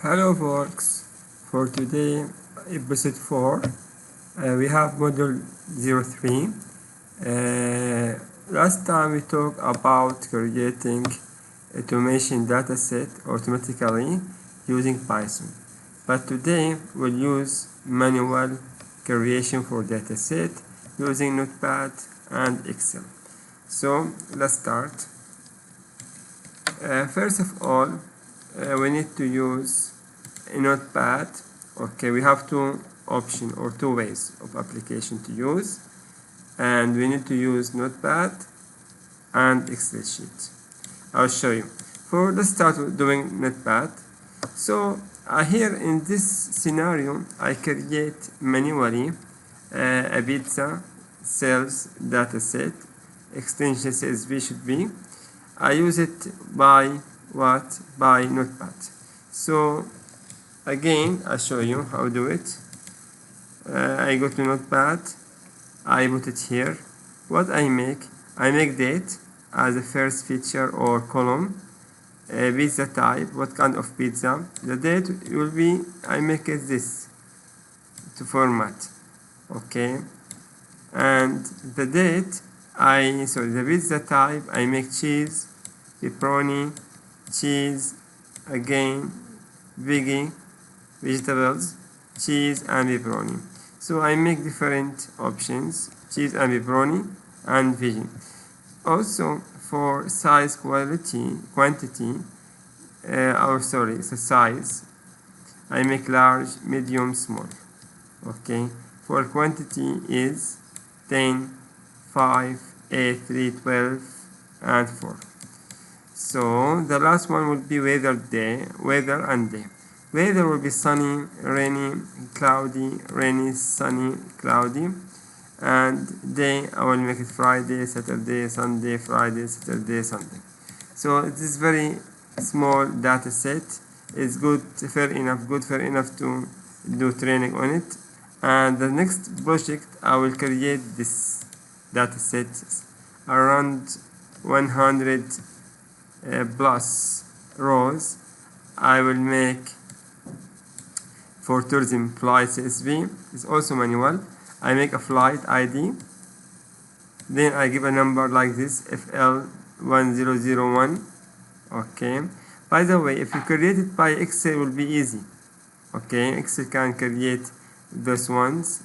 Hello folks, for today episode 4 we have module 03. Last time we talked about creating automation dataset automatically using Python, but today we'll use manual creation for dataset using Notepad and Excel. So let's start. First of all, we need to use a Notepad. Okay, we have two options or two ways of application to use, and we need to use Notepad and Excel sheet. I'll show you. Let's start with doing Notepad. So here in this scenario, I create manually a pizza sales dataset. Extension CSV should be. I use it by Notepad. So again, I'll show you how to do it. I go to Notepad, I put it here. What I make date as a first feature or column. Pizza type, what kind of pizza. The date will be, I make it this to format. Okay, and the date the pizza type, I make cheese, pepperoni, cheese, again veggie, vegetables, cheese and pepperoni. So I make different options, cheese and pepperoni and veggie. Also for size quantity, the size, I make large, medium, small. Okay, for quantity is 10, 5, 8, 3, 12 and 4. So the last one will be weather and day. Weather will be sunny, rainy, cloudy, rainy, sunny, cloudy, and day I will make it Friday, Saturday, Sunday, Friday, Saturday, Sunday. So it is very small data set. It's good, fair enough to do training on it. And the next project I will create this data set around 100 plus rows. I will make for tourism flight CSV. It's also manual. I make a flight ID, then I give a number like this, FL1001. okay, by the way, if you create it by Excel, it will be easy. Okay, Excel can create those ones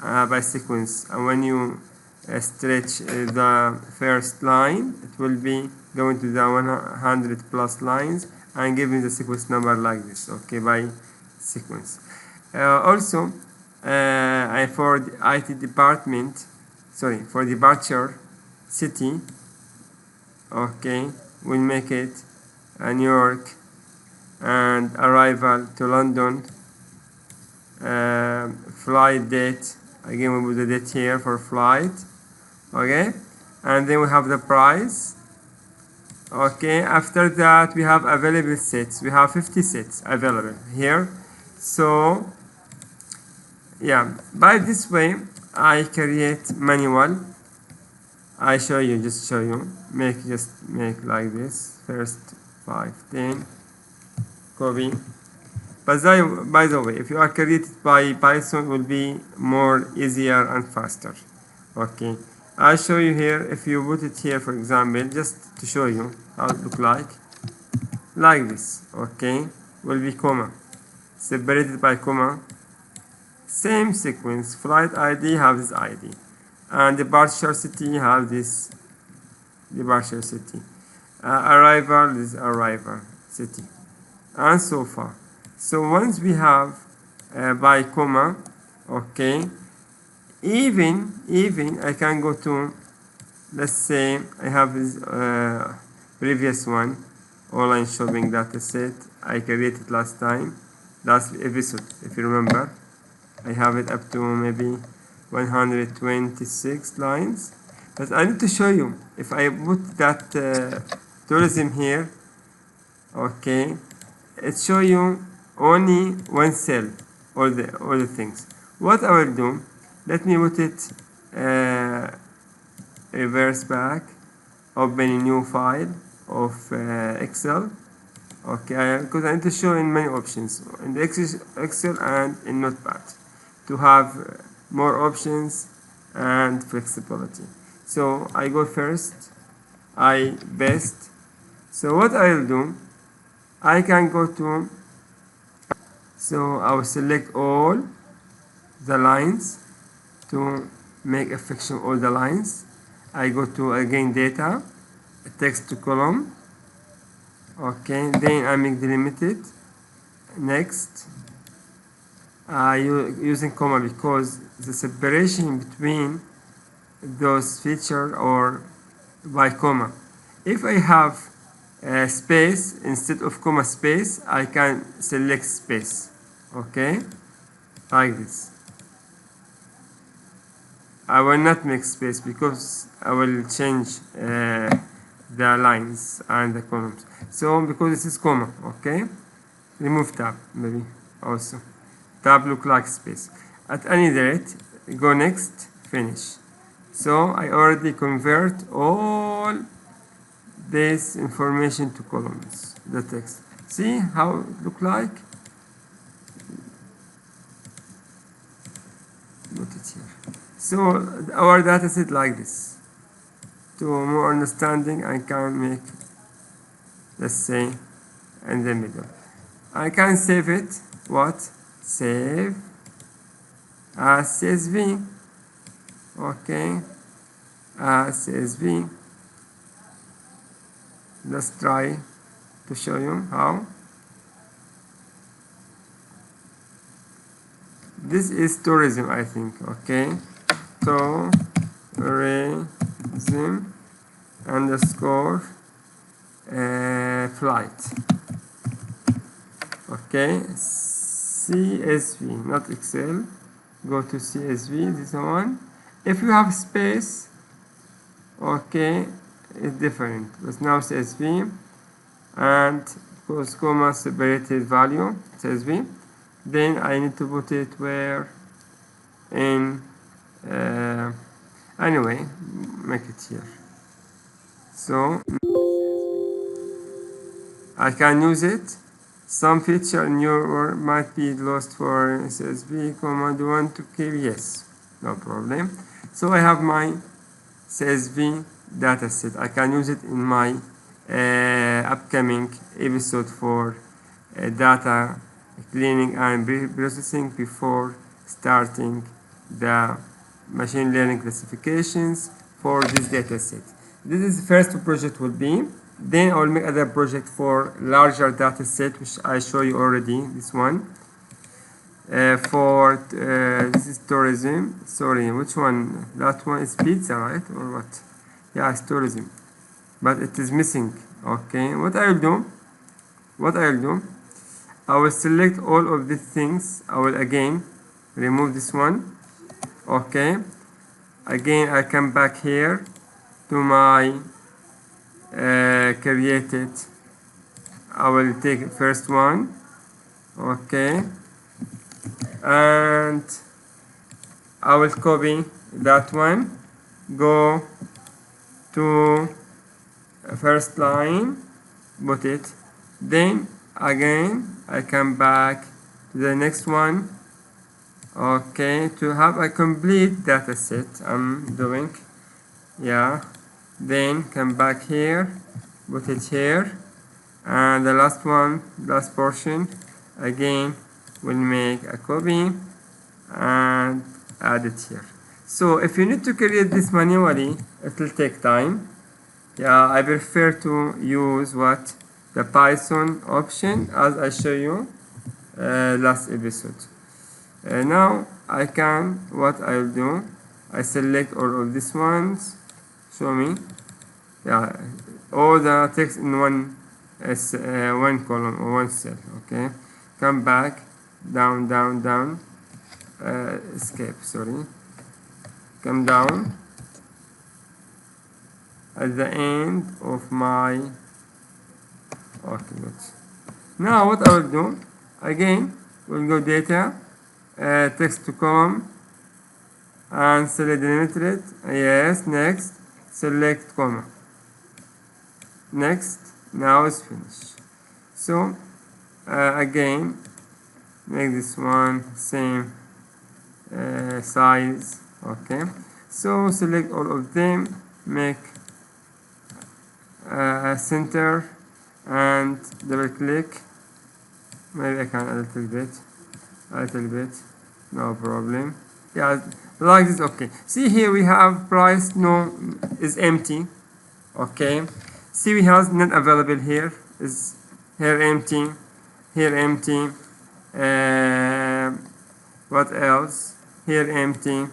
by sequence, and when you stretch the first line, it will be going to the 100 plus lines and giving the sequence number like this. Okay, by sequence. Also, for the IT department, for departure city, okay, we'll make it New York, and arrival to London, flight date, again we put the date here for flight. Okay, and then we have the price. Okay, after that we have available sets. We have 50 sets available here. So yeah, by this way I create manual. I just show you, make like this, first 5, 10, copy. But by the way, if you are created by Python, it will be more easier and faster. Okay, I'll show you here. If you put it here, for example, just to show you how it look like this. Okay, will be comma, separated by comma, same sequence. Flight ID have this ID, and departure city have this departure city, arrival is arrival city, and so far. So once we have by comma, okay, even I can go to, let's say I have this previous one, online shopping dataset I created last episode, if you remember. I have it up to maybe 126 lines, but I need to show you, if I put that tourism here, okay, it show you only one cell, all the things. What I will do, let me put it reverse back, open a new file of Excel, Okay, because I need to show in many options in the Excel and in Notepad to have more options and flexibility. So I go first, I paste. So what I'll do, I can go to, so I will select all the lines to make a fiction all the lines. I go to again data, text to column. Okay, then I make delimited. Next, using comma because the separation between those features or by comma. If I have a space instead of comma space, I can select space. Okay, like this. I will not make space because I will change the lines and the columns. So because this is comma, okay, remove tab maybe also. Tab look like space. At any rate, go next, finish. So I already convert all this information to columns, the text. See how it look like? Put it here. So our data set like this. To more understanding, I can make, let's say, in the middle. I can save it. What? Save as CSV. Okay, as CSV. Let's try to show you how. This is tourism, I think. Okay, tourism underscore flight. Okay, CSV, not Excel. Go to CSV, this one. If you have space, okay, it's different. But now CSV, and because comma separated value, CSV, then I need to put it where in, anyway, make it here. So I can use it. Some feature in your work might be lost for CSV, comma, do you want to keep? Yes, no problem. So I have my CSV dataset. I can use it in my upcoming episode for data cleaning and processing before starting the machine learning classifications for this dataset. This is the first project will be. Then I will make other project for larger data set, which I show you already. This one for this is tourism. Sorry, which one? That one is pizza, right, or what? Yeah, it's tourism, but it is missing. Okay, what I will do? I will select all of these things. I will again remove this one. Okay, again I come back here to my created. I will take first one. Okay, and I will copy that one, go to first line, put it, then again I come back to the next one. Okay, to have a complete data set I'm doing, yeah, then come back here, put it here, and the last one, last portion, again we'll make a copy and add it here. So if you need to create this manually, it will take time. Yeah, I prefer to use what? The Python option, as I show you last episode. Now I can, what I will do, I select all of these ones, show me, yeah, all the text in one column or one cell. Okay, come back, down, escape, sorry, come down at the end of my, okay, good. Now what I will do, again, we'll go data, text to column, and select delimited, yes, next, select comma, next, now it's finished. So again, make this one same size. Okay, so select all of them, make a center and double click. Maybe I can a little bit, no problem. Yeah, like this. Okay, see here we have price no is empty. Okay, see we have not available here, is here empty, here empty. What else? Here empty,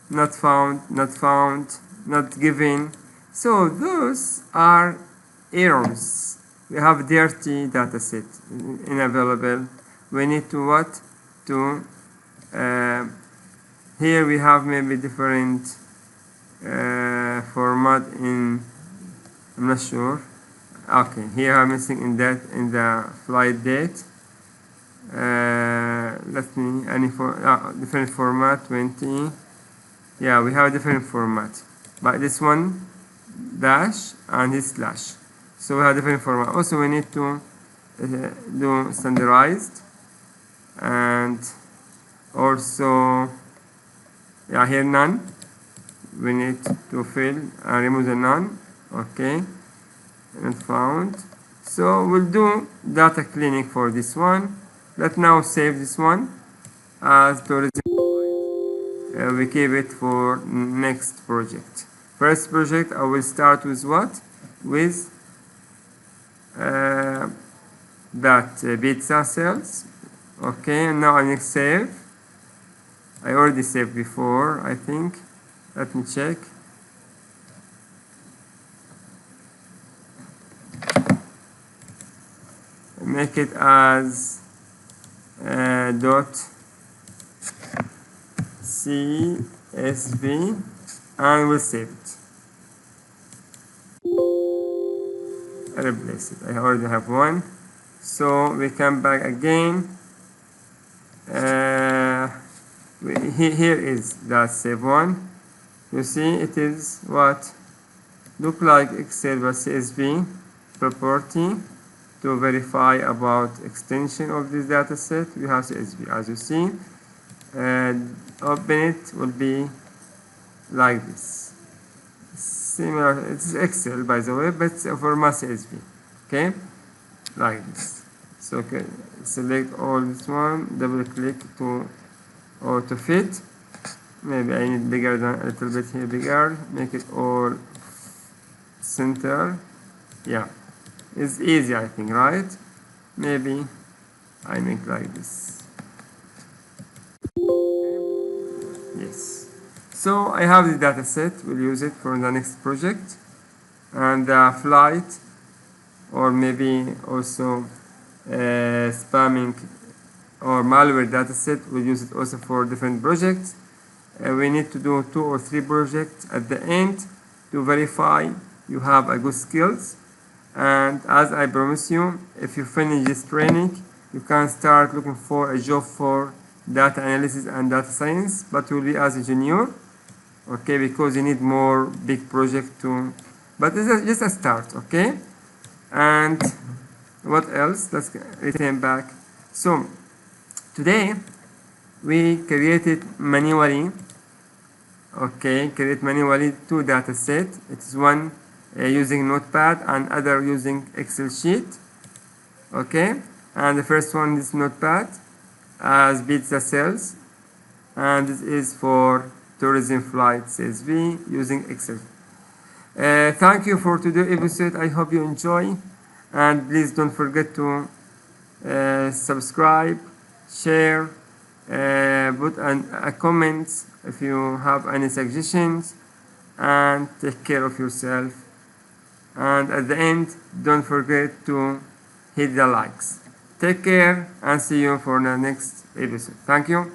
not found, not given. So those are errors. We have dirty data set unavailable. We need to what? To here we have maybe different format in, I'm not sure. Okay, here I'm missing in the flight date. Let me different format 20. Yeah, we have a different format, but this one dash and this slash, so we have different format. Also we need to do standardized, and also yeah, here none, we need to fill and remove the none. Okay, not found. So we'll do data cleaning for this one. Let's now save this one as tourism. We keep it for next project. First project I will start with what? With that pizza sales. Okay, and now I need to save. I already saved before, I think. Let me check. Make it as dot CSV and we'll save it. I replace it. I already have one. So we come back again. Here is that save one. You see it is what? Look like Excel but CSV property. To verify about extension of this data set, we have CSV as you see, and open it will be like this. Similar, it's Excel by the way, but for my CSV. Okay, like this. So okay, select all this one, double click to auto fit. Maybe I need bigger than a little bit here, bigger. Make it all center. Yeah. It's easy, I think, right? Maybe I make like this. Yes. So I have the data set. We'll use it for the next project. And the flight, or maybe also spamming or malware data set, we'll use it also for different projects. We need to do 2 or 3 projects at the end to verify you have a good skills. And as I promise you, if you finish this training, you can start looking for a job for data analysis and data science, but you will be as a junior, okay, because you need more big project to, but this is just a start, okay. And what else? Let's return back. So today we created manually, okay, create manually 2 data sets. It is one using Notepad and other using Excel sheet. Okay, and the first one is Notepad as pizza sales, and this is for tourism flight CSV using Excel. Thank you for today's episode. I hope you enjoy, and please don't forget to subscribe, share, put a comment if you have any suggestions, and take care of yourself. And at the end, don't forget to hit the likes. Take care and see you for the next episode. Thank you.